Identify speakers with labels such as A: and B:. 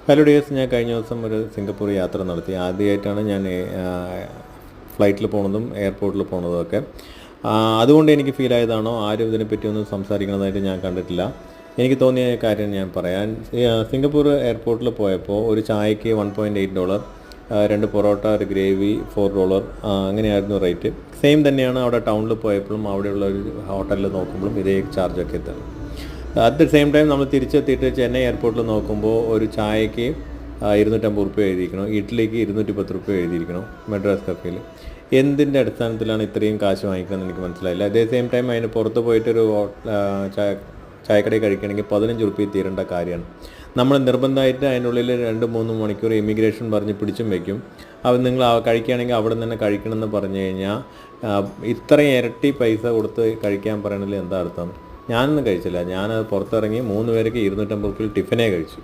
A: Hello dears, ഞാൻ കഴിഞ്ഞ ദിവസം ഒരു സിംഗപ്പൂർ യാത്ര നടത്തി. ആദ്യമായിട്ടാണ് ഞാൻ ഫ്ലൈറ്റിൽ പോണതും എയർപോർട്ടിൽ പോണതും ഒക്കെ. അതുകൊണ്ട് എനിക്ക് ഫീൽ ആയതാണോ, ആരും ഇതിനെപ്പറ്റിയൊന്നും സംസാരിക്കുന്നതായിട്ട് ഞാൻ കണ്ടിട്ടില്ല. എനിക്ക് തോന്നിയ കാര്യം ഞാൻ പറയാൻ. സിംഗപ്പൂർ എയർപോർട്ടിൽ പോയപ്പോൾ ഒരു ചായക്ക് $1.8, 2 പൊറോട്ട, ഒരു ഗ്രേവി $4, അങ്ങനെയായിരുന്നു റേറ്റ്. സെയിം തന്നെയാണ് അവിടെ ടൗണിൽ പോയപ്പോഴും അവിടെയുള്ള ഒരു ഹോട്ടലിൽ നോക്കുമ്പോഴും ഇതേ ചാർജൊക്കെ എത്തുന്നത്. അറ്റ് ദ സെയിം ടൈം നമ്മൾ തിരിച്ചെത്തിയിട്ട് ചെന്നൈ എയർപോർട്ടിൽ നോക്കുമ്പോൾ ഒരു ചായക്ക് 250 റുപ്യ എഴുതിയിരിക്കണം, ഇഡ്ഡലിക്ക് 210 റുപ്യ എഴുതിയിരിക്കണം മെഡ്രാസ് കഫേയിൽ. എന്തിൻ്റെ അടിസ്ഥാനത്തിലാണ് ഇത്രയും കാശ് വാങ്ങിക്കണമെന്ന് എനിക്ക് മനസ്സിലായില്ല. അതേ സെയിം ടൈം അതിന് പുറത്ത് പോയിട്ടൊരു ചായക്കടയിൽ കഴിക്കുകയാണെങ്കിൽ 15 റുപ്യ തീരേണ്ട കാര്യമാണ്. നമ്മൾ നിർബന്ധമായിട്ട് അതിനുള്ളിൽ 2-3 മണിക്കൂർ ഇമിഗ്രേഷൻ പറഞ്ഞ് പിടിച്ചും വയ്ക്കും. അത് നിങ്ങൾ കഴിക്കുകയാണെങ്കിൽ അവിടെ നിന്ന് തന്നെ കഴിക്കണമെന്ന് പറഞ്ഞു കഴിഞ്ഞാൽ ഇത്രയും ഇരട്ടി പൈസ കൊടുത്ത് കഴിക്കാൻ പറയണതിൽ എന്താ അർത്ഥം? ഞാനൊന്നും കഴിച്ചില്ല. ഞാനത് പുറത്തിറങ്ങി 3 പേർക്ക് 250 റുപ്യയിൽ ടിഫിനേ കഴിച്ചു.